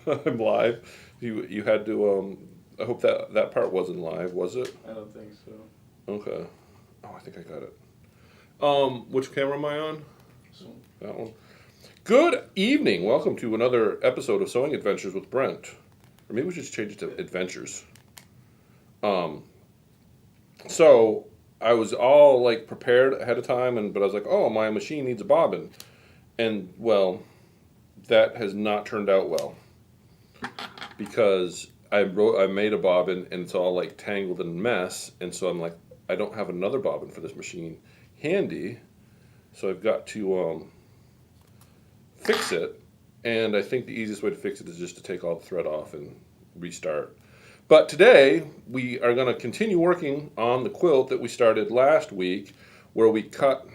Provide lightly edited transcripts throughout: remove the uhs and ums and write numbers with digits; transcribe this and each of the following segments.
I'm live. You had to. I hope that part wasn't live, was it? I don't think so. Okay. Oh, I think I got it. Which camera am I on? That one. Good evening. Welcome to another episode of Sewing Adventures with Brent. Or maybe we should just change it to Adventures. So I was all like prepared ahead of time, but I was like, oh, my machine needs a bobbin, and well, that has not turned out well because I made a bobbin and it's all like tangled and mess, and so I'm like, I don't have another bobbin for this machine handy, so I've got to fix it, and I think the easiest way to fix it is just to take all the thread off and restart. But today we are going to continue working on the quilt that we started last week, where we cut.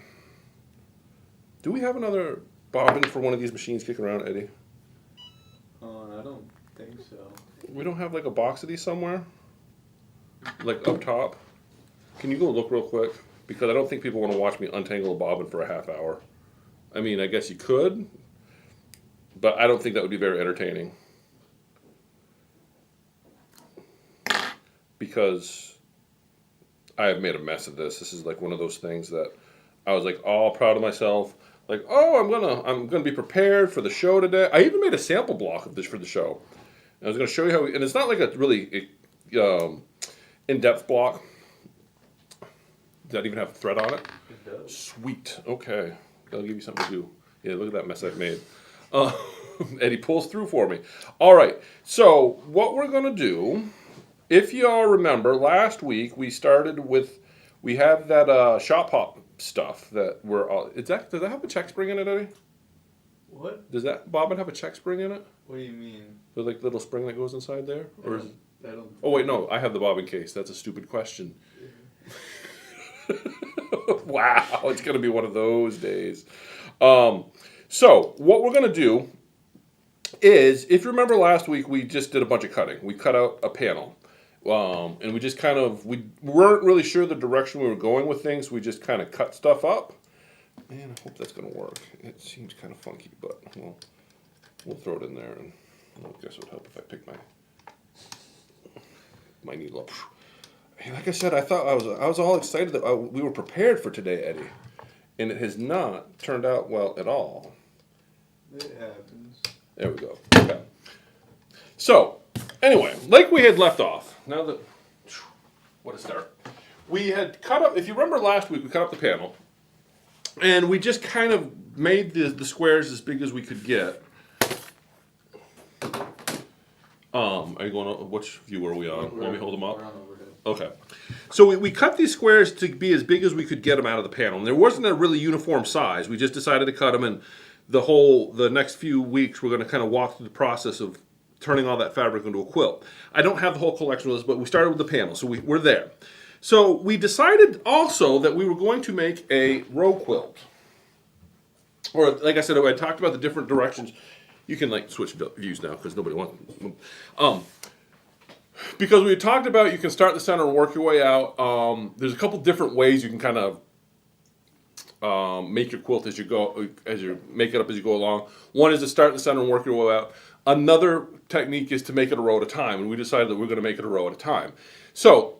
Do we have another bobbin for one of these machines kicking around, Eddie? I don't think so. We don't have like a box of these somewhere? Like up top? Can you go look real quick? Because I don't think people want to watch me untangle a bobbin for a half hour. I mean, I guess you could, but I don't think that would be very entertaining. Because I have made a mess of this. This is like one of those things that I was like all proud of myself. Like, oh, I'm gonna be prepared for the show today. I even made a sample block of this for the show. And I was gonna show you how. And it's not like a really in-depth block. Does that even have thread on it? It does. Sweet. Okay, that'll give you something to do. Yeah, look at that mess I've made. Eddie pulls through for me. All right. So what we're gonna do. If you all remember, last week we have that shop hop stuff that does that have a check spring in it, Eddie? What? Does that bobbin have a check spring in it? What do you mean? The like little spring that goes inside there? I don't. Oh wait, no, I have the bobbin case. That's a stupid question. Wow, it's gonna be one of those days. So what we're gonna do is, if you remember last week, we just did a bunch of cutting. We cut out a panel. And we just we weren't really sure the direction we were going with things. We just kind of cut stuff up. Man, I hope that's going to work. It seems kind of funky, but we'll throw it in there. And I guess it would help if I pick my needle up. Hey, like I said, I thought I was all excited that we were prepared for today, Eddie, and it has not turned out well at all. It happens. There we go. Okay. So. Anyway, like we had left off, now that, what a start. We had cut up, if you remember last week, we cut up the panel, and we just kind of made the squares as big as we could get. Are you going, which view are we on? Let me hold them up. We're on overhead. Okay. So we cut these squares to be as big as we could get them out of the panel, and there wasn't a really uniform size. We just decided to cut them, and the next few weeks we're going to kind of walk through the process of turning all that fabric into a quilt. I don't have the whole collection of this, but we started with the panel, so we're there. So we decided also that we were going to make a row quilt. Or, like I said, I talked about the different directions. You can like switch views now because nobody wants. Because we talked about you can start in the center and work your way out. There's a couple different ways you can kind of make your quilt as you make it up as you go along. One is to start in the center and work your way out. Another technique is to make it a row at a time, and we decided that we're going to make it a row at a time. So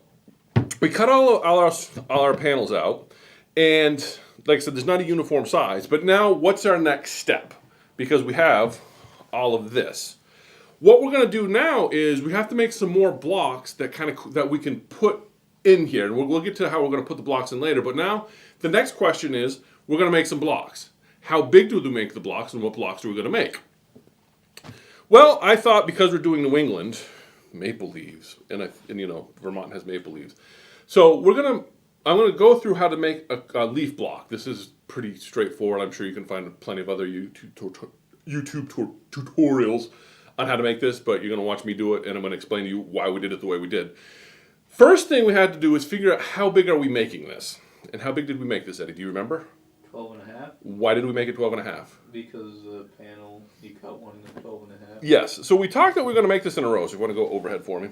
we cut all our panels out, and like I said, there's not a uniform size. But now, what's our next step? Because we have all of this. What we're going to do now is we have to make some more blocks that we can put in here, and we'll get to how we're going to put the blocks in later. But now the next question is we're going to make some blocks. How big do we make the blocks, and what blocks are we going to make? Well, I thought because we're doing New England, maple leaves, and Vermont has maple leaves. So I'm gonna go through how to make a leaf block. This is pretty straightforward. I'm sure you can find plenty of other YouTube tutorials on how to make this, but you're gonna watch me do it, and I'm gonna explain to you why we did it the way we did. First thing we had to do is figure out how big are we making this, and how big did we make this, Eddie? Do you remember? 12 and a half. Why did we make it 12 and a half? Because the panel, you cut one in 12 and a half. Yes. So we talked that we were going to make this in a row. So if you want to go overhead for me.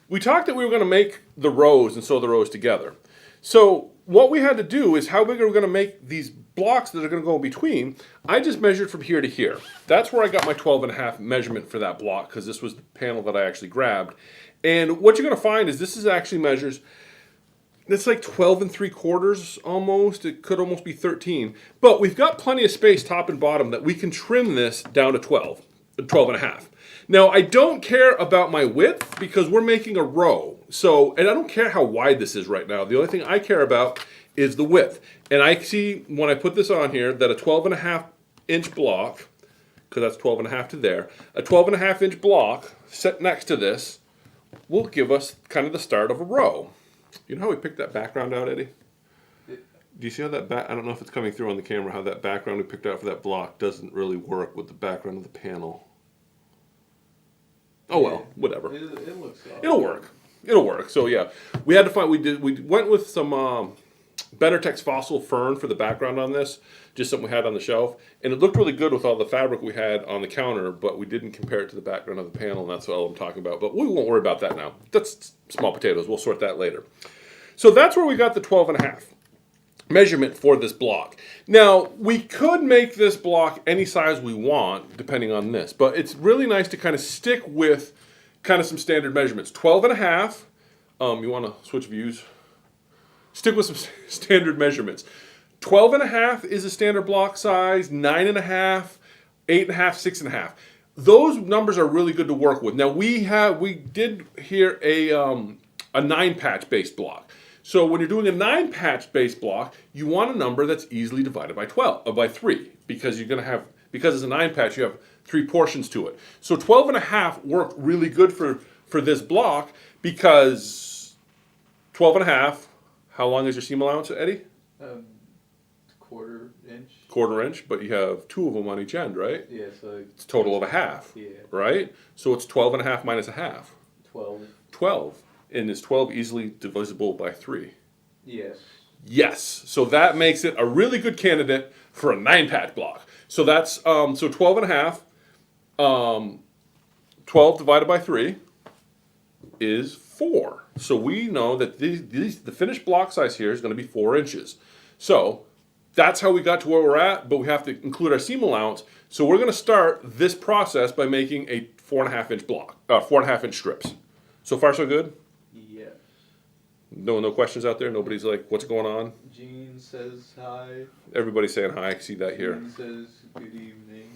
We talked that we were going to make the rows and sew the rows together. So what we had to do is how big are we going to make these blocks that are going to go in between, I just measured from here to here. That's where I got my 12.5 measurement for that block, because this was the panel that I actually grabbed. And what you're going to find is this is actually measures, it's like 12 3/4 almost. It could almost be 13. But we've got plenty of space top and bottom that we can trim this down to 12.5. Now, I don't care about my width because we're making a row. So, and I don't care how wide this is right now. The only thing I care about is the width. And I see when I put this on here that a 12.5-inch block, because that's 12.5 to there, a 12.5-inch block set next to this will give us kind of the start of a row. You know how we picked that background out, Eddie? Do you see how that I don't know if it's coming through on the camera, how that background we picked out for that block doesn't really work with the background of the panel. Oh well, whatever. It looks solid. It'll work. It'll work. So yeah, we had to find. We went with some Benartex fossil fern for the background on this, just something we had on the shelf, and it looked really good with all the fabric we had on the counter, but we didn't compare it to the background of the panel, and that's all I'm talking about. But we won't worry about that now. That's small potatoes. We'll sort that later. So that's where we got the 12.5 measurement for this block. Now, we could make this block any size we want, depending on this, but it's really nice to kind of stick with kind of some standard measurements. 12.5, you want to switch views? Stick with some standard measurements. 12.5 is a standard block size, 9.5, 8.5, 6.5. Those numbers are really good to work with. Now we did here a 9-patch based block. So when you're doing a 9-patch based block, you want a number that's easily divided by 3, because you're going to have, because it's a 9-patch, you have 3 portions to it. So 12.5 worked really good for this block, because 12.5. How long is your seam allowance, Eddie? 1/4 inch. 1/4 inch, but you have 2 of them on each end, right? Yeah, so It's a total of a half. Yeah. Right? So it's 12.5 minus a half. 12. 12. And is 12 easily divisible by 3? Yes. Yes. So that makes it a really good candidate for a 9-patch block. So that's so 12.5. 12 divided by 3 is 4. So we know that the finished block size here is going to be 4 inches. So that's how we got to where we're at, but we have to include our seam allowance. So we're going to start this process by making a 4.5-inch block, 4.5-inch strips. So far, so good? Yes. No questions out there? Nobody's like, what's going on? Jean says hi. Everybody's saying hi. I see that here. Jean says good evening.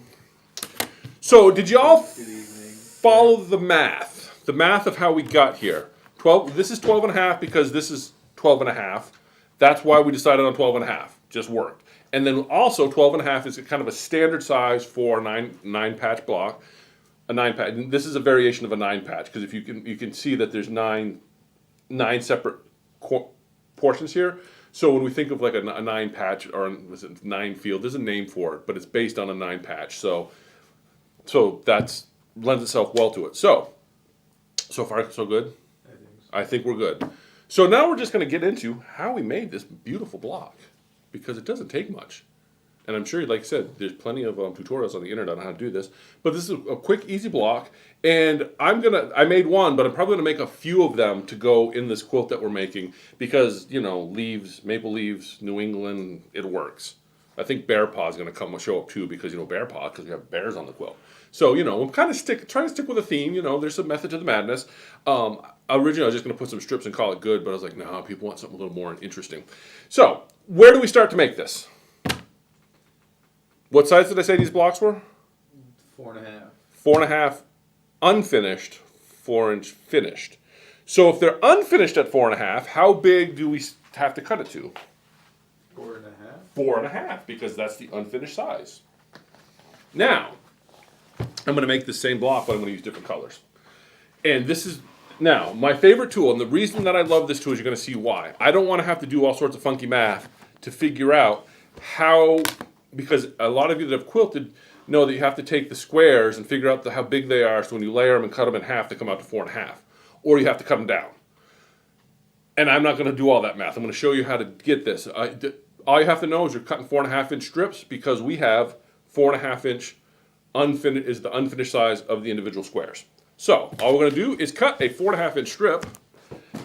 So did y'all Good evening. follow the math? The math of how we got here. 12. This is 12.5 because this is 12.5. That's why we decided on 12.5. Just worked. And then also 12.5 is kind of a standard size for a 9-patch block. A 9-patch. And this is a variation of a 9-patch, because if you can see that there's nine separate portions here. So when we think of like a 9-patch or was it 9 field, there's a name for it, but it's based on a 9-patch. So that's lends itself well to it. So far so good. I think so. I think we're good. So now we're just going to get into how we made this beautiful block, because it doesn't take much. And I'm sure, like I said, there's plenty of tutorials on the internet on how to do this. But this is a quick, easy block. And I made one, but I'm probably going to make a few of them to go in this quilt that we're making. Because, leaves, maple leaves, New England, it works. I think bear paw is going to show up too, because, bear paw, because we have bears on the quilt. So, I'm kind of trying to stick with a theme. There's some method to the madness. Originally, I was just going to put some strips and call it good. But I was like, no, people want something a little more interesting. So, where do we start to make this? What size did I say these blocks were? 4.5. 4.5 unfinished, 4-inch finished. So if they're unfinished at 4.5, how big do we have to cut it to? 4.5. 4.5, because that's the unfinished size. Now, I'm going to make the same block, but I'm going to use different colors. And this is, now, my favorite tool, and the reason that I love this tool is you're going to see why. I don't want to have to do all sorts of funky math to figure out how, because a lot of you that have quilted know that you have to take the squares and figure out how big they are, so when you layer them and cut them in half, they come out to 4.5. Or you have to cut them down. And I'm not going to do all that math. I'm going to show you how to get this. All you have to know is you're cutting 4.5-inch strips, because we have 4.5-inch unfinished is the unfinished size of the individual squares. So all we're going to do is cut a 4.5-inch strip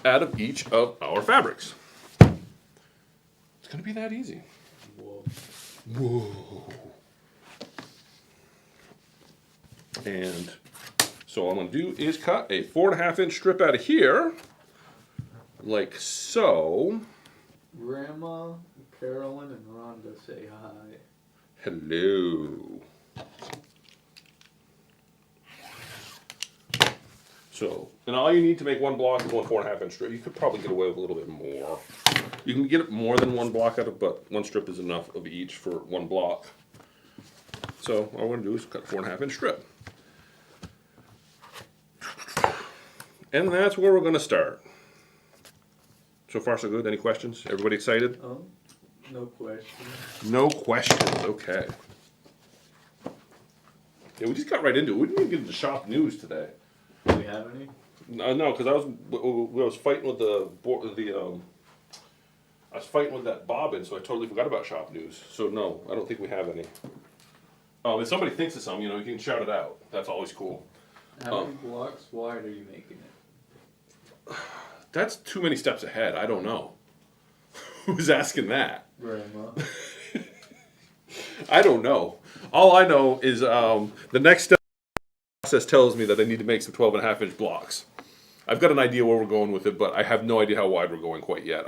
out of each of our fabrics. It's going to be that easy. Whoa. Whoa. And so all I'm going to do is cut a 4.5-inch strip out of here, like so. Grandma, Carolyn, and Rhonda say hi. Hello. So, and all you need to make one block is one 4.5-inch strip. You could probably get away with a little bit more. You can get more than one block out of, but one strip is enough of each for one block. So all we're gonna do is cut a 4.5-inch strip. And that's where we're gonna start. So far so good. Any questions? Everybody excited? No questions. No questions, okay. Yeah, we just got right into it. We didn't even get into shop news today. Do we have any? No, because I was fighting with I was fighting with that bobbin, so I totally forgot about shop news. So no, I don't think we have any. If somebody thinks of some, you can shout it out. That's always cool. How many blocks wide are you making it? That's too many steps ahead. I don't know. Who's asking that? Grandma. I don't know. All I know is the next step process tells me that I need to make some 12.5-inch blocks. I've got an idea where we're going with it, but I have no idea how wide we're going quite yet.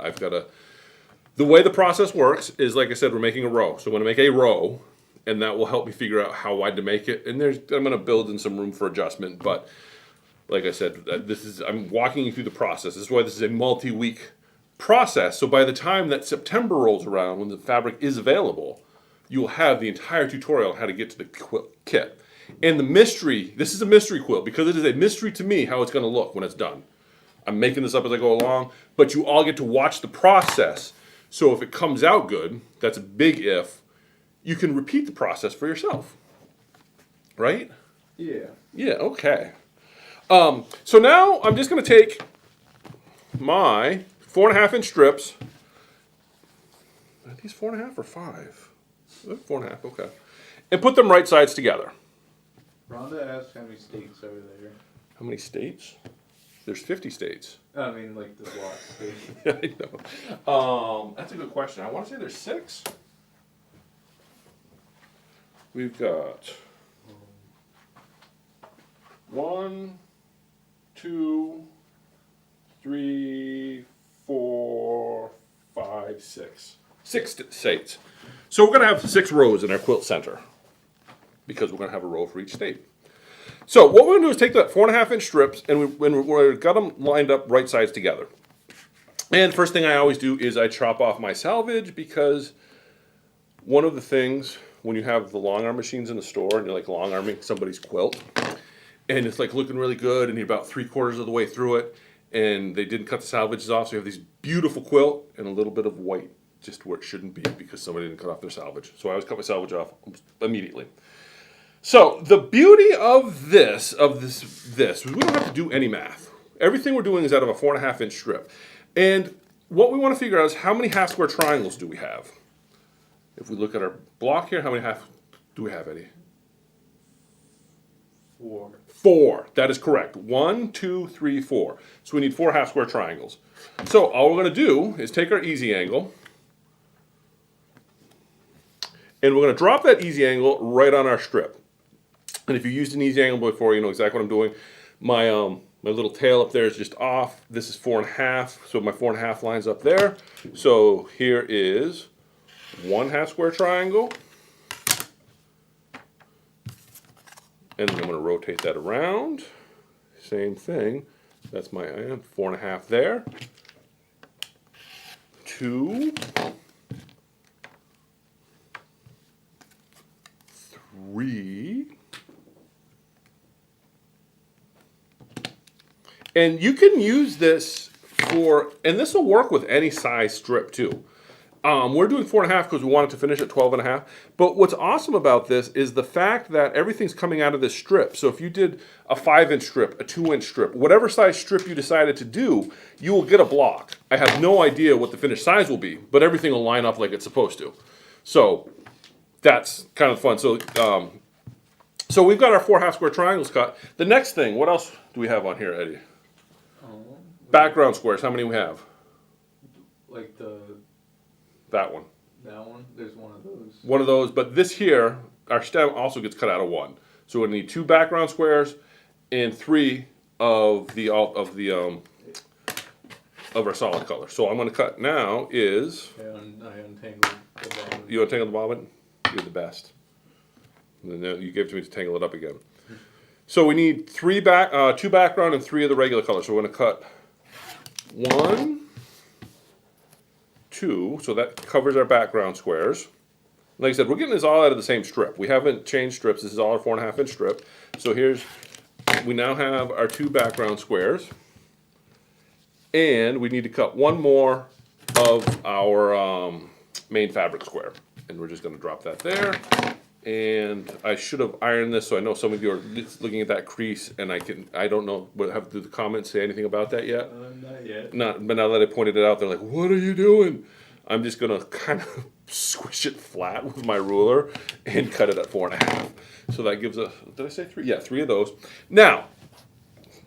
The way the process works is, like I said, we're making a row. So I'm going to make a row, and that will help me figure out how wide to make it. And I'm going to build in some room for adjustment. But like I said, I'm walking you through the process. This is why this is a multi-week process. So by the time that September rolls around, when the fabric is available, you will have the entire tutorial on how to get to the quilt kit. And the mystery, this is a mystery quilt because it is a mystery to me how it's going to look when it's done. I'm making this up as I go along, but you all get to watch the process. So if it comes out good, that's a big if, you can repeat the process for yourself. Right? Yeah. Yeah, okay. So now I'm just going to take my 4.5-inch strips. Are these 4.5 or 5? 4.5, okay. And put them right sides together. Rhonda asked how many states are there. How many states? There's 50 states. I mean, like the block state. Yeah, I know. That's a good question. I want to say there's 6. We've got 1, 2, 3, 4, 5, 6. 6 states. So we're going to have 6 rows in our quilt center because we're going to have a row for each state. So what we're going to do is take that 4.5-inch strips and we've got them lined up right sides together. And first thing I always do is I chop off my salvage because one of the things when you have the long arm machines in the store and you're like long arming somebody's quilt and it's like looking really good and you're about 3/4 of the way through it and they didn't cut the salvages off, so you have these beautiful quilt and a little bit of white just where it shouldn't be because somebody didn't cut off their salvage. So I always cut my salvage off immediately. So the beauty of this, we don't have to do any math. Everything we're doing is out of a 4.5-inch strip. And what we want to figure out is how many half square triangles do we have? If we look at our block here, how many half do we have, Eddie? 4. 4. That is correct. 1, 2, 3, 4. So we need 4 half square triangles. So all we're going to do is take our easy angle. And we're going to drop that easy angle right on our strip. And if you used an easy angle before, you know exactly what I'm doing. My little tail up there is just off. This is 4.5, so my 4.5 lines up there. So here is 1 half square triangle. And then I'm going to rotate that around. Same thing. That's my 4.5 there. 2. 3. And you can use this and this will work with any size strip too. We're doing 4.5 because we wanted to finish at 12.5. But what's awesome about this is the fact that everything's coming out of this strip. So if you did a 5-inch strip, a 2-inch strip, whatever size strip you decided to do, you will get a block. I have no idea what the finished size will be, but everything will line up like it's supposed to. So that's kind of fun. So we've got our 4 half square triangles cut. The next thing, what else do we have on here, Eddie? Oh, Background squares. How many we have? like That one. That one, there's one of those. One of those, but this here, our stem also gets cut out of one. So we're gonna need 2 background squares and 3 of our solid color. So I'm gonna cut now is, I untangled the bottom. you untangle the bobbin? You're the best. And then you gave it to me to tangle it up again. So we need 2 background and 3 of the regular color. So we're gonna cut 1, 2, so that covers our background squares. Like I said, we're getting this all out of the same strip. We haven't changed strips. This is all a 4.5 inch strip. So we now have our 2 background squares. And we need to cut 1 more of our main fabric square. And we're just gonna drop that there. And I should have ironed this, so I know some of you are looking at that crease, and I don't know, do the comments say anything about that yet? Not yet. But now that I pointed it out, they're like, what are you doing? I'm just gonna kind of squish it flat with my ruler and cut it at 4.5. So that gives did I say 3? Yeah, 3 of those. Now,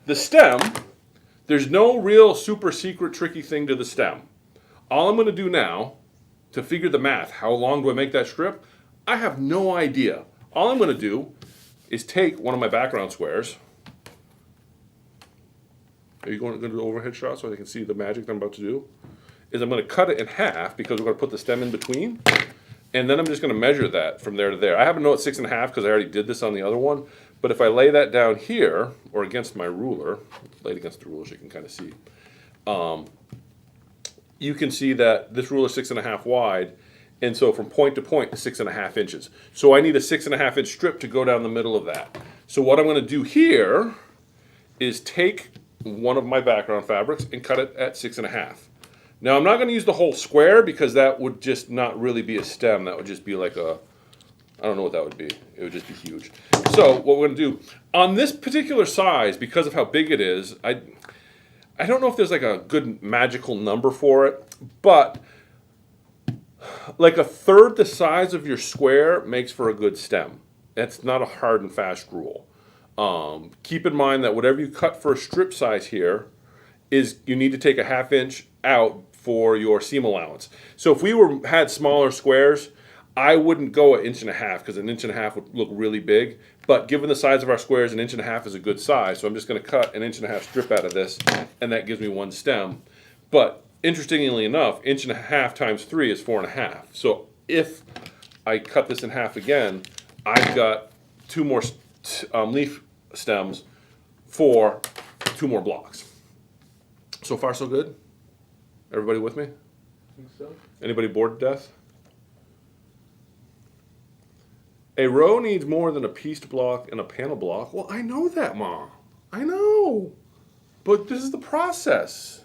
the stem, there's no real super secret tricky thing to the stem. All I'm gonna do now, to figure the math, how long do I make that strip? I have no idea. All I'm gonna do is take one of my background squares. Are you going to do overhead shot so they can see the magic that I'm about to do? Is I'm going to cut it in half because we're going to put the stem in between. And then I'm just going to measure that from there to there. I happen to know it's 6.5 because I already did this on the other one. But if I lay that down here, or against my ruler, laid against the ruler so you can kind of see, you can see that this ruler is 6.5 wide. And so from point to point, it's 6.5 inches. So I need a 6.5 inch strip to go down the middle of that. So what I'm going to do here is take one of my background fabrics and cut it at 6.5. Now I'm not going to use the whole square because that would just not really be a stem. That would just be like I don't know what that would be. It would just be huge. So what we're going to do, on this particular size, because of how big it is, I don't know if there's like a good magical number for it, but like 1/3 the size of your square makes for a good stem. That's not a hard and fast rule. Keep in mind that whatever you cut for a strip size here is you need to take a 1/2 inch out for your seam allowance. So if we had smaller squares, I wouldn't go 1.5 inches because 1.5 inches would look really big. But given the size of our squares, 1.5 inches is a good size. So I'm just going to cut 1.5 inch strip out of this, and that gives me 1 stem. But interestingly enough, 1.5 inches times 3 is 4.5. So if I cut this in half again, I've got 2 more leaf stems for 2 more blocks. So far, so good? Everybody with me? I think so. Anybody bored to death? A row needs more than a pieced block and a panel block. Well, I know that, Ma. I know. But this is the process.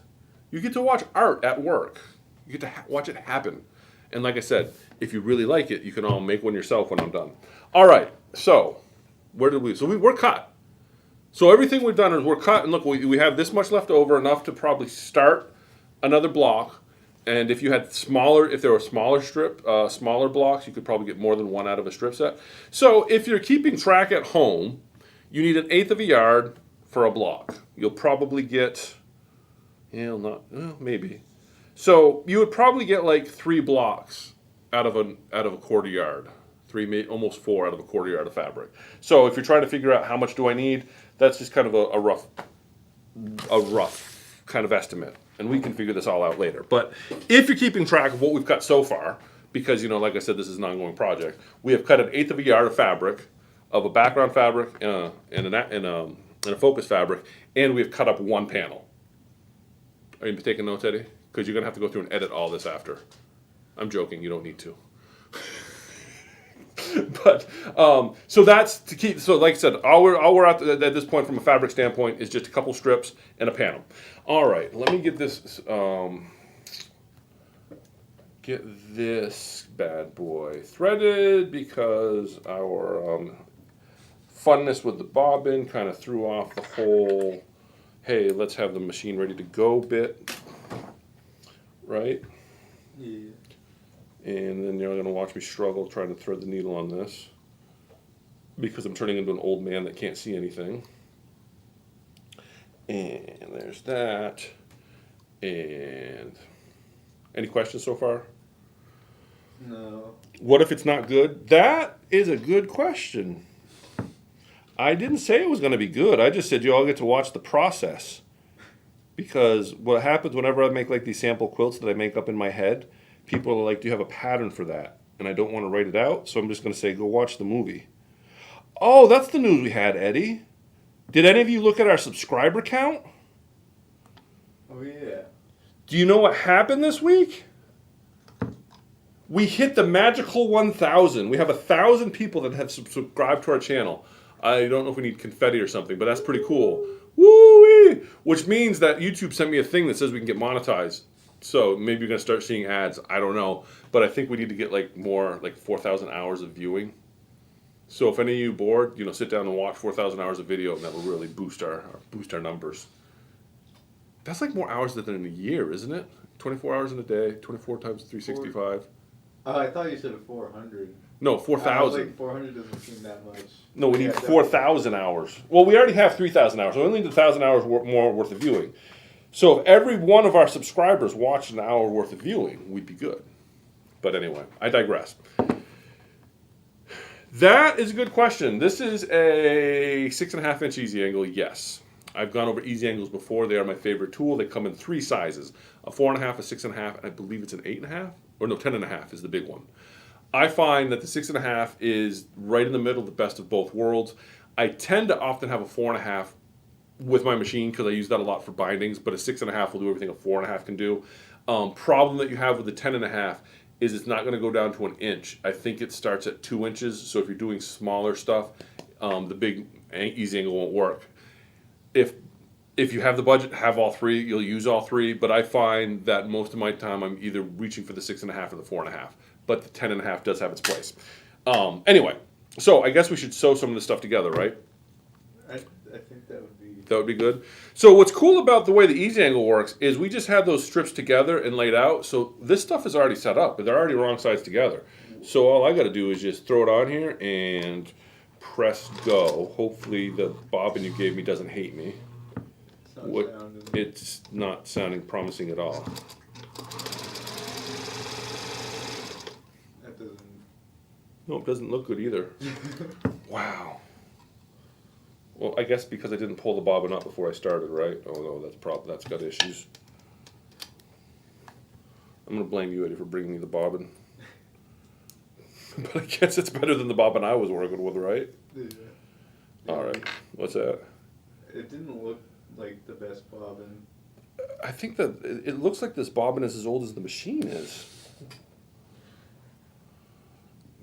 You get to watch art at work. You get to watch it happen. And like I said, if you really like it, you can all make one yourself when I'm done. All right, so where did we? So we're cut. So everything we've done is we're cut, and look, we have this much left over, enough to probably start another block. And if you had if there were smaller blocks, you could probably get more than 1 out of a strip set. So if you're keeping track at home, you need 1/8 of a yard for a block. You'll probably get, maybe. So you would probably get like 3 blocks out of a quarter yard. 3, almost 4 out of a quarter yard of fabric. So if you're trying to figure out how much do I need, that's just kind of a rough kind of estimate. And we can figure this all out later. But if you're keeping track of what we've cut so far, because, like I said, this is an ongoing project, we have cut 1/8 of a yard of fabric, of a background fabric, and a focus fabric, and we've cut up 1 panel. Are you taking notes, Eddie? Because you're going to have to go through and edit all this after. I'm joking, you don't need to. But so that's to keep. So like I said, all we're at this point from a fabric standpoint is just a couple strips and a panel. All right, let me get this bad boy threaded because our funness with the bobbin kind of threw off the whole. Hey, let's have the machine ready to go bit. Right. Yeah. And then you're going to watch me struggle trying to thread the needle on this because I'm turning into an old man that can't see anything. And there's that. And any questions so far? No. What if it's not good? That is a good question. I didn't say it was going to be good. I just said you all get to watch the process. Because what happens whenever I make like these sample quilts that I make up in my head, people are like, do you have a pattern for that? And I don't want to write it out, so I'm just going to say, go watch the movie. Oh, that's the news we had, Eddie. Did any of you look at our subscriber count? Oh yeah. Do you know what happened this week? We hit the magical 1,000. We have 1,000 people that have subscribed to our channel. I don't know if we need confetti or something, but that's pretty cool. Woo-wee! Which means that YouTube sent me a thing that says we can get monetized. So maybe you're going to start seeing ads. I don't know. But I think we need to get like more, like 4,000 hours of viewing. So if any of you bored, sit down and watch 4,000 hours of video, and that will really boost our numbers. That's like more hours than in a year, isn't it? 24 hours in a day, 24 times 365. Oh, I thought you said 400. No, 4,000. Like 400 doesn't seem that much. No, we need 4,000 hours. Well, we already have 3,000 hours. So we only need 1,000 hours more worth of viewing. So if every one of our subscribers watched an hour worth of viewing, we'd be good. But anyway, I digress. That is a good question. This is a 6.5 inch easy angle, yes. I've gone over easy angles before. They are my favorite tool. They come in 3 sizes, a 4.5, a 6.5, and I believe it's an 8.5, or no, 10.5 is the big one. I find that the 6.5 is right in the middle, the best of both worlds. I tend to often have a 4.5 with my machine because I use that a lot for bindings, but a 6.5 will do everything a 4.5 can do. Problem that you have with the 10.5 is it's not going to go down to 1 inch. I think it starts at 2 inches, so if you're doing smaller stuff, the big easy angle won't work. If you have the budget, have all 3, you'll use all 3, but I find that most of my time I'm either reaching for the 6.5 or the 4.5, but the 10.5 does have its place. Anyway, so I guess we should sew some of this stuff together, right? I think that would be... That would be good. So what's cool about the way the easy angle works is we just have those strips together and laid out, so this stuff is already set up, but they're already wrong sides together. So all I got to do is just throw it on here and press go. Hopefully the bobbin you gave me doesn't hate me. It's not sounding promising at all. That doesn't... No, it doesn't look good either. Wow. Well, I guess because I didn't pull the bobbin up before I started, right? Oh no, that's got issues. I'm gonna blame you, Eddie, for bringing me the bobbin. But I guess it's better than the bobbin I was working with, right? Yeah. All right. What's that? It didn't look like the best bobbin. I think that it looks like this bobbin is as old as the machine is.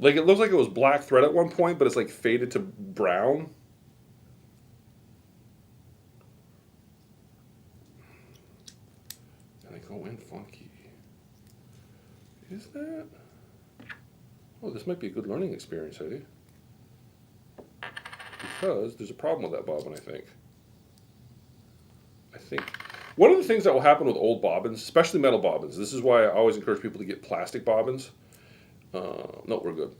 Like it looks like it was black thread at one point, but it's like faded to brown. And they go in funky. Is that? Oh, this might be a good learning experience, Eddie. Because there's a problem with that bobbin, I think. One of the things that will happen with old bobbins, especially metal bobbins, this is why I always encourage people to get plastic bobbins. No, we're good.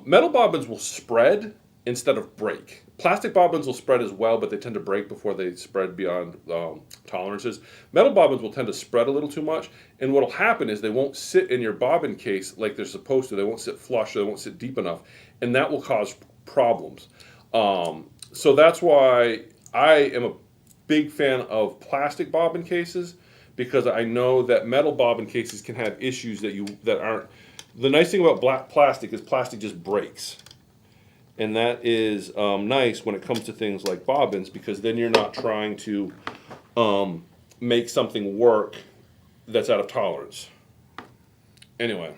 Metal bobbins will spread instead of break. Plastic bobbins will spread as well, but they tend to break before they spread beyond tolerances. Metal bobbins will tend to spread a little too much, and what will happen is they won't sit in your bobbin case like they're supposed to. They won't sit flush, or they won't sit deep enough, and that will cause problems. So that's why I am a big fan of plastic bobbin cases, because I know that metal bobbin cases can have issues that aren't. The nice thing about plastic is plastic just breaks. And that is nice when it comes to things like bobbins, because then you're not trying to make something work that's out of tolerance. Anyway.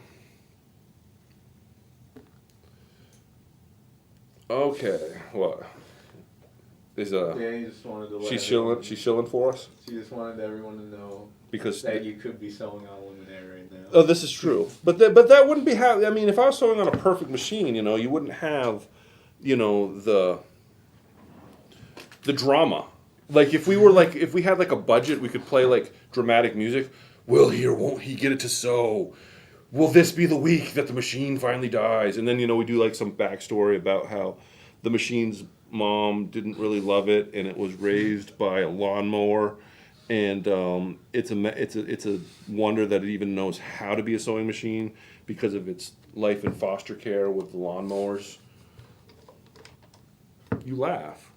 Okay, what? Is Danny just wanted to let she's chilling for us? She just wanted everyone to know because that you could be sewing on luminaire right now. Oh, this is true. But that wouldn't be how. I mean, if I was sewing on a perfect machine, you wouldn't have, the drama. Like if we had like a budget, we could play like dramatic music. Will he or won't he get it to sew? Will this be the week that the machine finally dies? And then we do like some backstory about how the machine's mom didn't really love it, and it was raised by a lawnmower, and it's a wonder that it even knows how to be a sewing machine, because of its life in foster care with the lawnmowers. You laugh.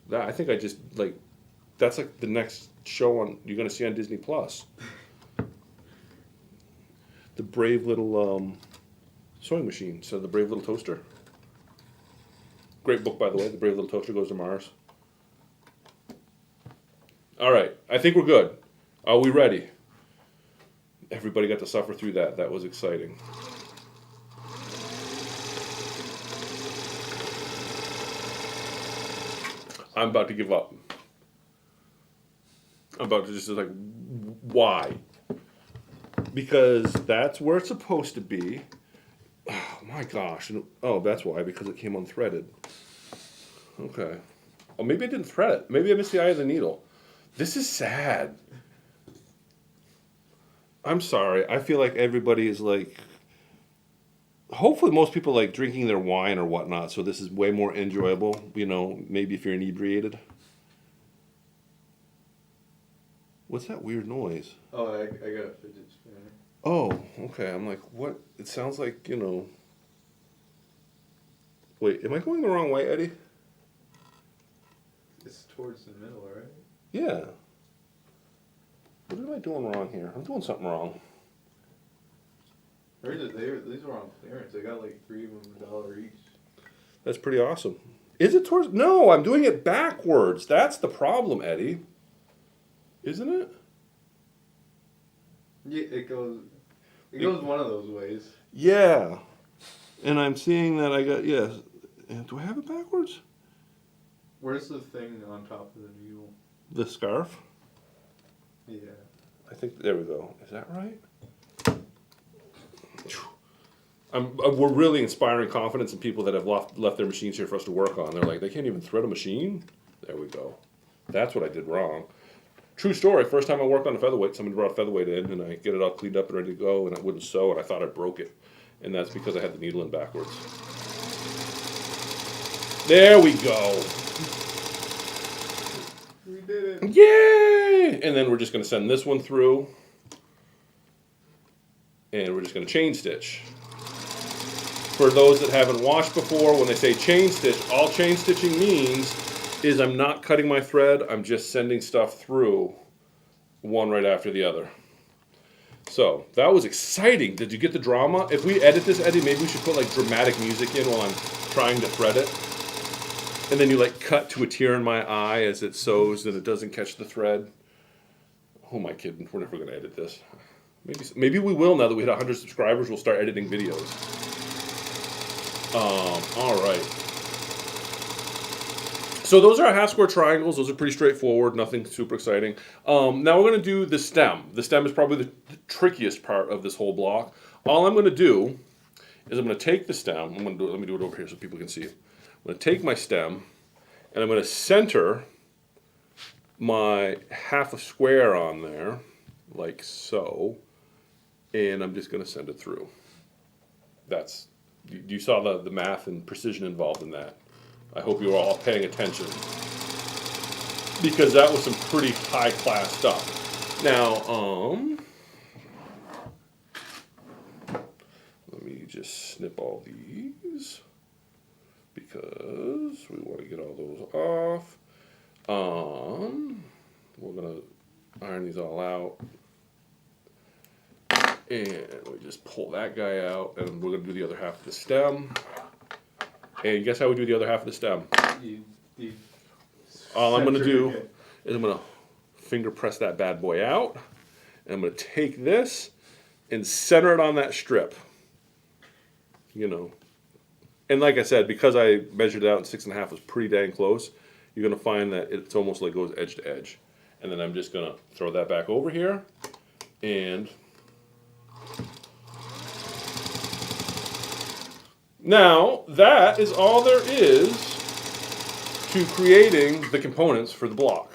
That I think I just like. That's like the next show on you're gonna see on Disney Plus. The brave little sewing machine. So the brave little toaster. Great book, by the way. The brave little toaster goes to Mars. All right, I think we're good. Are we ready? Everybody got to suffer through that. That was exciting. I'm about to give up. I'm about to just like, why? Because that's where it's supposed to be. Oh my gosh. Oh, that's why, because it came unthreaded. Okay. Oh, maybe I didn't thread it. Maybe I missed the eye of the needle. This is sad. I'm sorry. I feel like everybody is like, hopefully most people like drinking their wine or whatnot, so this is way more enjoyable, you know, maybe if you're inebriated. What's that weird noise? Oh, I got a fidget spinner. Oh, okay. I'm like, what? It sounds like, you know. Wait, am I going the wrong way, Eddie? It's towards the middle, right? Yeah. What am I doing wrong here? I'm doing something wrong. These are on clearance. They got like 3 of them $1 each. That's pretty awesome. Is it towards? No, I'm doing it backwards. That's the problem, Eddie. Isn't it? Yeah, it goes one of those ways. Yeah. And I'm seeing that I got, yes. Do I have it backwards? Where's the thing on top of the needle? The scarf? Yeah. I think, there we go. Is that right? We're really inspiring confidence in people that have left their machines here for us to work on. They're like, they can't even thread a machine? There we go. That's what I did wrong. True story, first time I worked on a featherweight, somebody brought a featherweight in and I get it all cleaned up and ready to go and I wouldn't sew and I thought I broke it. And that's because I had the needle in backwards. There we go. We did it. Yay! And then we're just going to send this one through. And we're just going to chain stitch. For those that haven't washed before, when they say chain stitch, all chain stitching means is I'm not cutting my thread, I'm just sending stuff through one right after the other. So, that was exciting. Did you get the drama? If we edit this, Eddie, maybe we should put like dramatic music in while I'm trying to thread it. And then you like cut to a tear in my eye as it sews and it doesn't catch the thread. Who am I kidding? We're never going to edit this. Maybe we will now that we hit 100 subscribers, we'll start editing videos. All right. So those are our half square triangles. Those are pretty straightforward, nothing super exciting. Now we're going to do the stem. The stem is probably the trickiest part of this whole block. All I'm going to do is I'm going to take the stem. Let me do it over here so people can see. I'm going to take my stem and I'm going to center my half a square on there, like so, and I'm just going to send it through. You saw the math and precision involved in that. I hope you were all paying attention because that was some pretty high class stuff. Now, let me just snip all these because we want to get all those off. We're gonna iron these all out, and we just pull that guy out, and we're gonna do the other half of the stem. And guess how we do the other half of the stem? All I'm going to do is I'm going to finger press that bad boy out. And I'm going to take this and center it on that strip. You know. And like I said, because I measured it out and 6.5 was pretty dang close, you're going to find that it's almost like goes edge to edge. And then I'm just going to throw that back over here and... Now, that is all there is to creating the components for the block.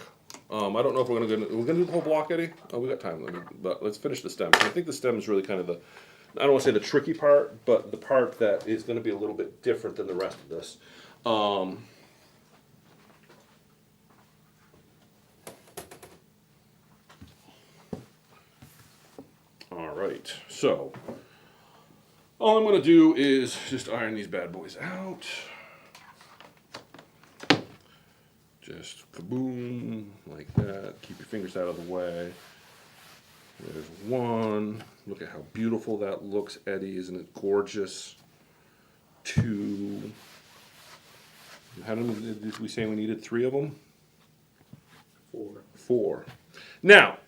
I don't know if we're going to do the whole block, Eddie? Oh, we got time, but let's finish the stem. I think the stem is really kind of I don't want to say the tricky part, but the part that is going to be a little bit different than the rest of this. All right, so All I'm gonna do is just iron these bad boys out. Just kaboom, like that. Keep your fingers out of the way. There's one. Look at how beautiful that looks, Eddie. Isn't it gorgeous? Two. How many did we say we needed? 3 of them? 4. 4. Now,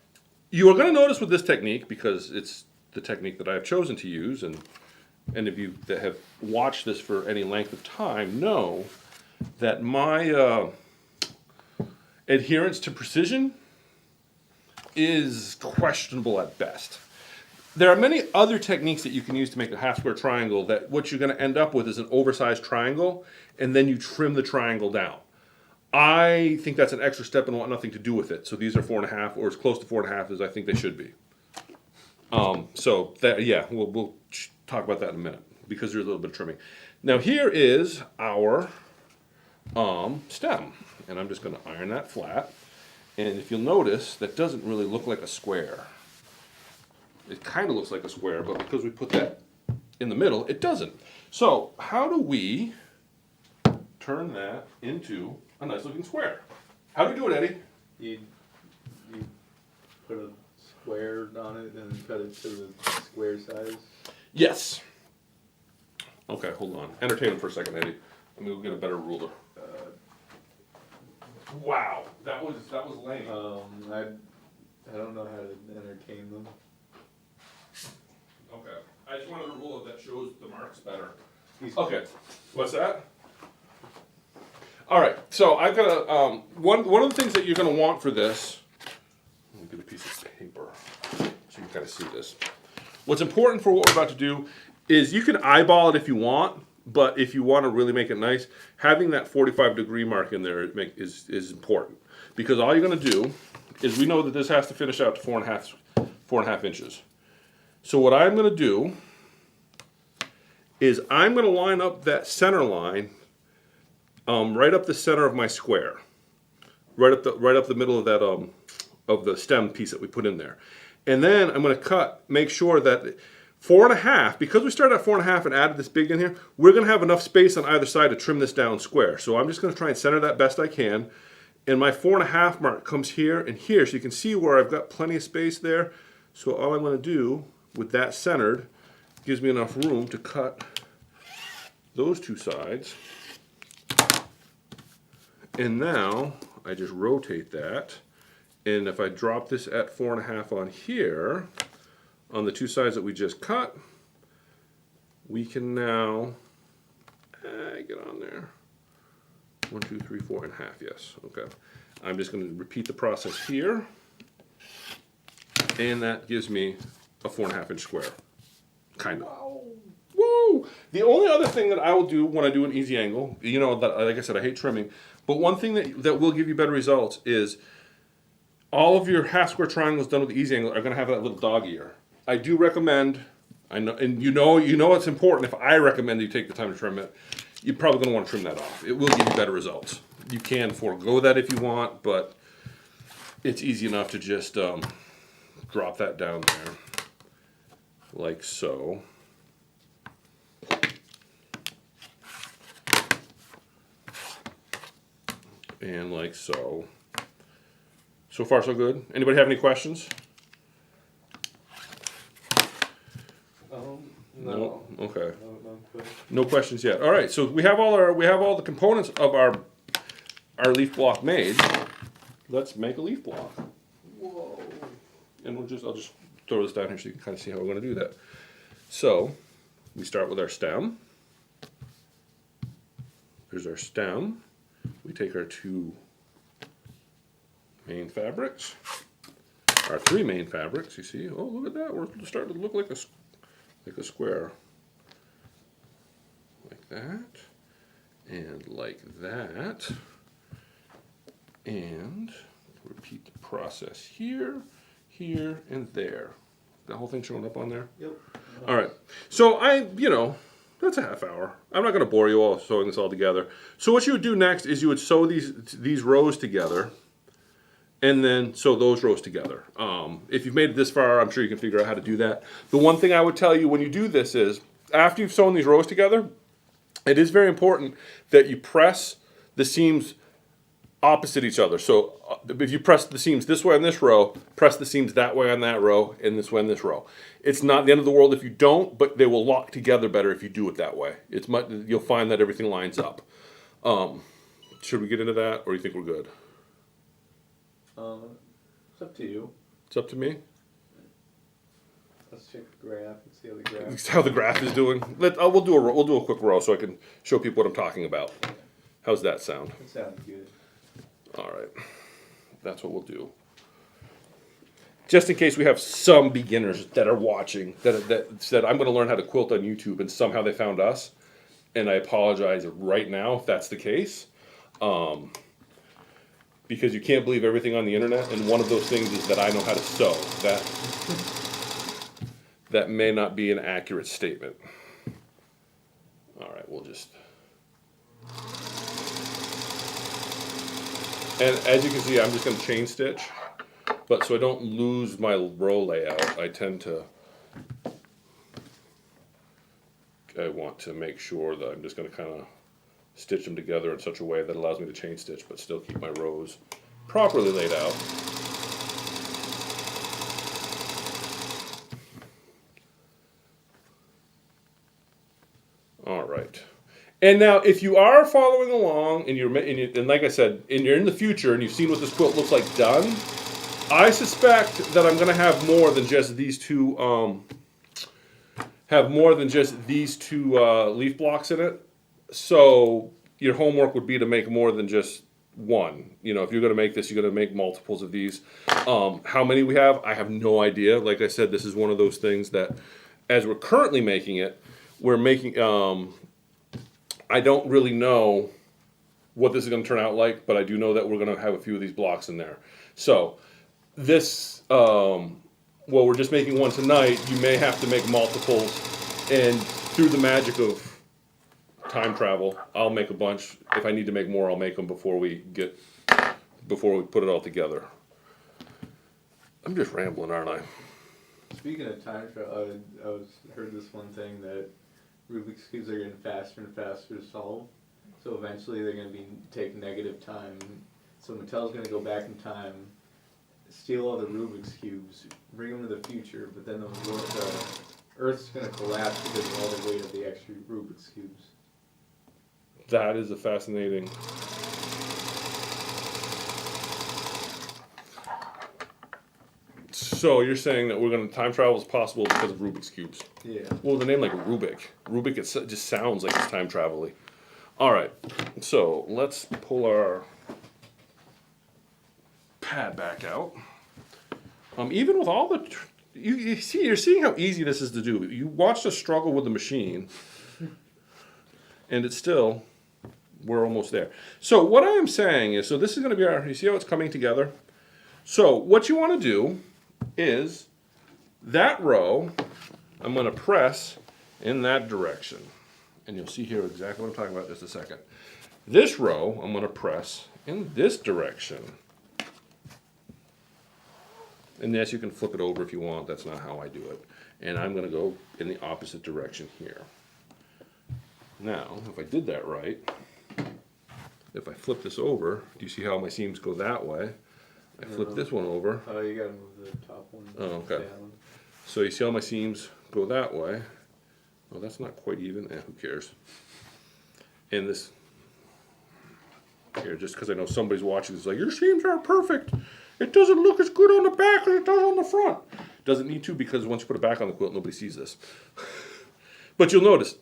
you are going to notice with this technique, because it's the technique that I have chosen to use, and any of you that have watched this for any length of time know that my adherence to precision is questionable at best. There are many other techniques that you can use to make a half square triangle that what you're going to end up with is an oversized triangle, and then you trim the triangle down. I think that's an extra step and want nothing to do with it. So these are 4.5, or as close to 4.5 as I think they should be. So that, yeah, we'll talk about that in a minute because there's a little bit of trimming. Now here is our stem, and I'm just going to iron that flat. And if you'll notice, that doesn't really look like a square. It kind of looks like a square, but because we put that in the middle, it doesn't. So how do we turn that into a nice looking square? How do we do it, Eddie? You put a square on it and then cut it to the square size. Yes. Okay, hold on. Entertain him for a second, Eddie. Let me go get a better ruler. Wow, that was lame. I don't know how to entertain them. Okay, I just wanted a ruler that shows the marks better. Okay, what's that? All right, so I've got a one of the things that you're going to want for this. Let me get a piece of paper so you can kind of see this. What's important for what we're about to do is you can eyeball it if you want, but if you want to really make it nice, having that 45-degree mark in there is important, because all you're going to do is, we know that this has to finish out to 4.5 inches. So what I'm going to do is I'm going to line up that center line right up the center of my square, right up the middle of that of the stem piece that we put in there, and then I'm going to make sure that 4.5, because we started at 4.5 and added this big in here, we're going to have enough space on either side to trim this down square. So I'm just going to try and center that best I can, and my 4.5 mark comes here and here, so you can see where I've got plenty of space there. So all I'm going to do with that centered gives me enough room to cut those 2 sides. And now I just rotate that, and if I drop this at 4.5 on here, on the 2 sides that we just cut, we can now get on there. 1, 2, 3, 4.5. Yes. Okay. I'm just going to repeat the process here, and that gives me a 4.5 inch square, kind of. Wow. Woo! The only other thing that I will do when I do an easy angle, you know, that, like I said, I hate trimming, but one thing that will give you better results is all of your half square triangles done with the easy angle are going to have that little dog ear. I do recommend, I know, and you know it's important. If I recommend you take the time to trim it, you're probably going to want to trim that off. It will give you better results. You can forego that if you want, but it's easy enough to just drop that down there, like so. And like so. So far, so good. Anybody have any questions? No. Okay. No questions yet. All right. So we have all the components of our leaf block made. Let's make a leaf block. Whoa. And I'll just throw this down here so you can kind of see how we're going to do that. So we start with our stem. There's our stem. We take our 2 main fabrics, our 3 main fabrics. You see? Oh, look at that! We're starting to look like a square, like that, and like that, and repeat the process here, here, and there. The whole thing showing up on there. Yep. All right. So that's a half hour. I'm not going to bore you all sewing this all together. So what you would do next is you would sew these rows together, and then sew those rows together. If you've made it this far, I'm sure you can figure out how to do that. The one thing I would tell you when you do this is, after you've sewn these rows together, it is very important that you press the seams opposite each other. So if you press the seams this way on this row, press the seams that way on that row, and this way on this row. It's not the end of the world if you don't, but they will lock together better if you do it that way. It's much, you'll find that everything lines up. Should we get into that, or you think we're good? It's up to you. It's up to me. Let's check the graph and see how the graph. It's how the graph is doing. We'll do a quick row so I can show people what I'm talking about. How's that sound? It sounds good. All right, that's what we'll do. Just in case we have some beginners that are watching that said, I'm going to learn how to quilt on YouTube, and somehow they found us. And I apologize right now if that's the case. Because you can't believe everything on the internet, and one of those things is that I know how to sew. That may not be an accurate statement. All right, we'll just... And as you can see, I'm just going to chain stitch, but so I don't lose my row layout, I want to make sure that I'm just going to kind of stitch them together in such a way that allows me to chain stitch, but still keep my rows properly laid out. All right. And now, if you are following along, and like I said, and you're in the future, and you've seen what this quilt looks like done, I suspect that I'm going to have more than just these two. Leaf blocks in it. So your homework would be to make more than just one. You know, if you're going to make this, you're going to make multiples of these. How many we have, I have no idea. Like I said, this is one of those things that, as we're currently making it, we're making. I don't really know what this is going to turn out like, but I do know that we're going to have a few of these blocks in there. So this, we're just making one tonight. You may have to make multiples, and through the magic of time travel, I'll make a bunch. If I need to make more, I'll make them before we put it all together. I'm just rambling, aren't I? Speaking of time travel, I heard this one thing that Rubik's Cubes are getting faster and faster to solve. So eventually they're going to take negative time. So Mattel's going to go back in time, steal all the Rubik's Cubes, bring them to the future, but then the Earth's going to collapse because of all the weight of the extra Rubik's Cubes. That is a fascinating... So you're saying that we're going to time travel is possible because of Rubik's Cubes? Yeah. Well, the name like Rubik. Rubik, it just sounds like it's time travel-y. All right, so let's pull our pad back out. Even with all the... You're seeing how easy this is to do. You watched us struggle with the machine, and it's still... We're almost there. So what I am saying is, so this is going to be our... You see how it's coming together? So what you want to do is that row, I'm going to press in that direction. And you'll see here exactly what I'm talking about in just a second. This row, I'm going to press in this direction. And yes, you can flip it over if you want. That's not how I do it. And I'm going to go in the opposite direction here. Now, if I did that right, if I flip this over, do you see how my seams go that way? I flip this one over. Oh, you gotta move the top one okay. down. So you see how my seams go that way. Well, that's not quite even. Who cares? And this here, just because I know somebody's watching, is like, your seams aren't perfect. It doesn't look as good on the back as it does on the front. Doesn't need to, because once you put it back on the quilt, nobody sees this. But you'll notice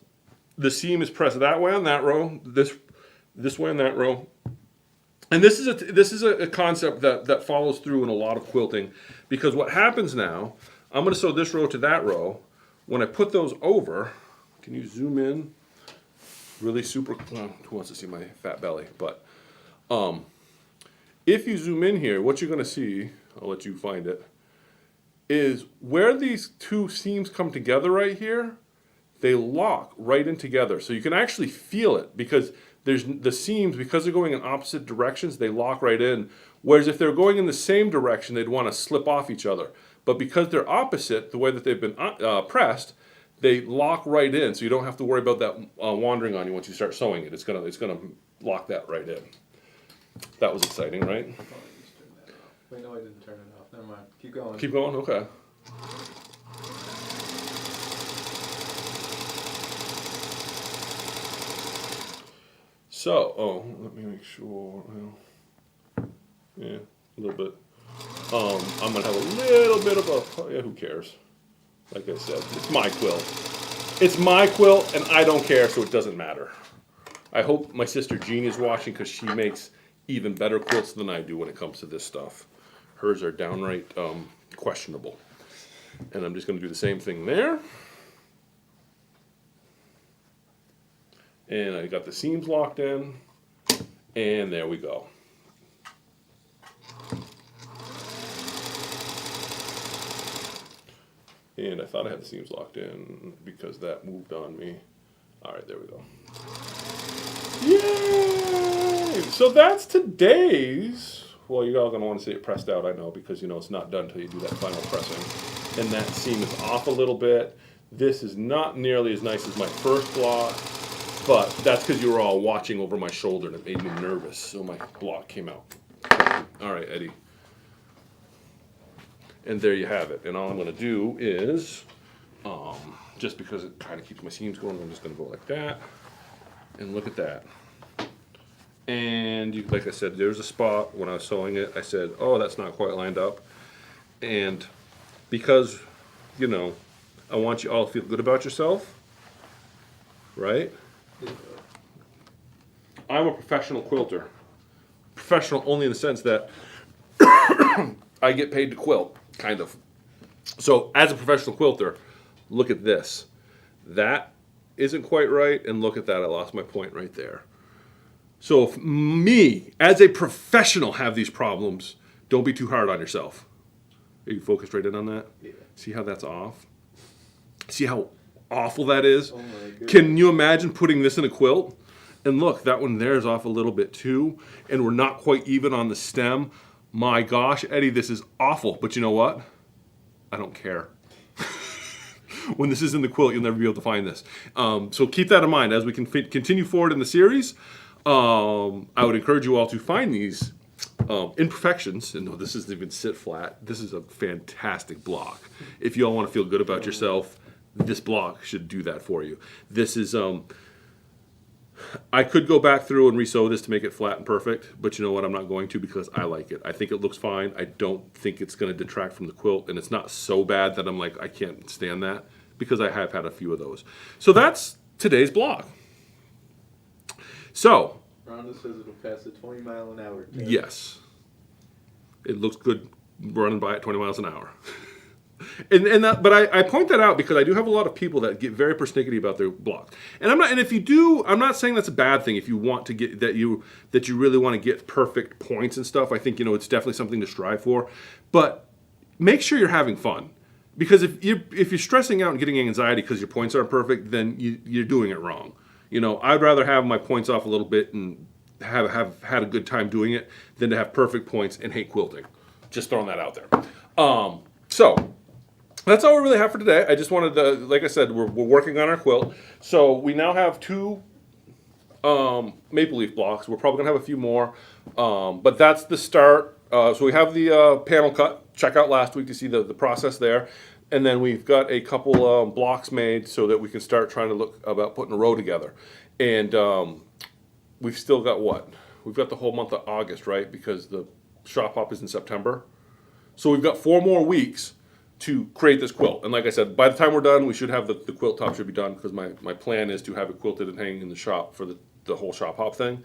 the seam is pressed that way on that row, this way on that row. And this is a concept that follows through in a lot of quilting, because what happens now, I'm going to sew this row to that row. When I put those over, can you zoom in? Really super, who wants to see my fat belly? But if you zoom in here, what you're going to see, I'll let you find it, is where these two seams come together right here, they lock right in together. So you can actually feel it, because there's the seams, because they're going in opposite directions, they lock right in. Whereas if they're going in the same direction, they'd want to slip off each other. But because they're opposite, the way that they've been pressed, they lock right in, so you don't have to worry about that wandering on you once you start sewing it. It's gonna lock that right in. That was exciting, right? Oh, I just turned that off. Wait, no, I didn't turn it off. Never mind. Keep going. Keep going. Okay. So, let me make sure. Yeah, a little bit. I'm gonna have a little bit of a. Yeah, who cares? Like I said, it's my quilt. It's my quilt, and I don't care, so it doesn't matter. I hope my sister Jean is watching because she makes even better quilts than I do when it comes to this stuff. Hers are downright questionable. And I'm just going to do the same thing there. And I got the seams locked in. And there we go. And I thought I had the seams locked in because that moved on me. All right, there we go. Yay! So that's today's. Well, you're all going to want to see it pressed out, I know, because, you know, it's not done until you do that final pressing. And that seam is off a little bit. This is not nearly as nice as my first block, but that's because you were all watching over my shoulder and it made me nervous, so my block came out. All right, Eddie. And there you have it. And all I'm going to do is, just because it kind of keeps my seams going, I'm just going to go like that. And look at that. And you, like I said, there's a spot when I was sewing it, I said, oh, that's not quite lined up. And because, you know, I want you all to feel good about yourself, right? I'm a professional quilter. Professional only in the sense that I get paid to quilt, kind of. So as a professional quilter, look at this. That isn't quite right, and look at that, I lost my point right there. So if me, as a professional, have these problems, don't be too hard on yourself. Are you focused right in on that? Yeah. See how that's off? See how awful that is? Oh my goodness. Can you imagine putting this in a quilt? And look, that one there is off a little bit too, and we're not quite even on the stem. My gosh, Eddie, this is awful. But you know what? I don't care. When this is in the quilt, you'll never be able to find this. So keep that in mind as we can continue forward in the series. I would encourage you all to find these imperfections. And no, this doesn't even sit flat. This is a fantastic block. If you all want to feel good about yourself, this block should do that for you. This is, I could go back through and resew this to make it flat and perfect, but you know what? I'm not going to because I like it. I think it looks fine. I don't think it's going to detract from the quilt, and it's not so bad that I'm like, I can't stand that, because I have had a few of those. So that's today's block. So, Rhonda says it'll pass a 20-mile-an-hour test. yes, it looks good running by at 20 miles an hour. But I point that out because I do have a lot of people that get very persnickety about their blocks. And if you do, I'm not saying that's a bad thing. If you want to get that you really want to get perfect points and stuff, I think, you know, it's definitely something to strive for. But make sure you're having fun. Because if you're stressing out and getting anxiety because your points aren't perfect, then you're doing it wrong. You know, I'd rather have my points off a little bit and have had a good time doing it than to have perfect points and hate quilting. Just throwing that out there. So that's all we really have for today. I just wanted to, like I said, we're working on our quilt. So we now have 2 maple leaf blocks. We're probably gonna have a few more, but that's the start. So we have the panel cut. Check out last week to see the process there. And then we've got a couple blocks made so that we can start trying to look about putting a row together. And we've still got what? We've got the whole month of August, right? Because the shop hop is in September. So we've got 4 more weeks to create this quilt. And like I said, by the time we're done, we should have the quilt top should be done, because my plan is to have it quilted and hanging in the shop for the whole shop hop thing.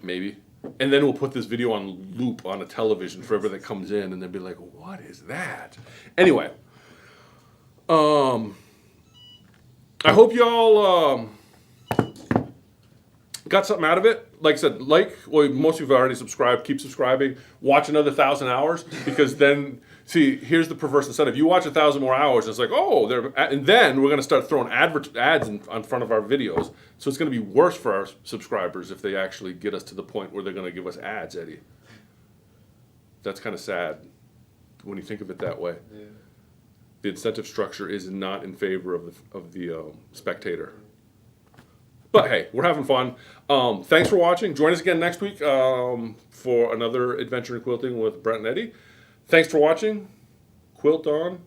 Maybe. And then we'll put this video on loop on a television for everyone that comes in, and they'll be like, what is that? Anyway. I hope y'all got something out of it. Like I said, most of you have already subscribed. Keep subscribing. Watch another 1,000 hours, because then, see, here's the perverse incentive. You watch 1,000 more hours, it's like, oh, and then we're going to start throwing ads in front of our videos. So it's going to be worse for our subscribers if they actually get us to the point where they're going to give us ads, Eddie. That's kind of sad when you think of it that way. Yeah. the incentive structure is not in favor of the spectator. But hey, we're having fun. Thanks for watching. Join us again next week for another adventure in quilting with Brent and Eddie. Thanks for watching. Quilt on.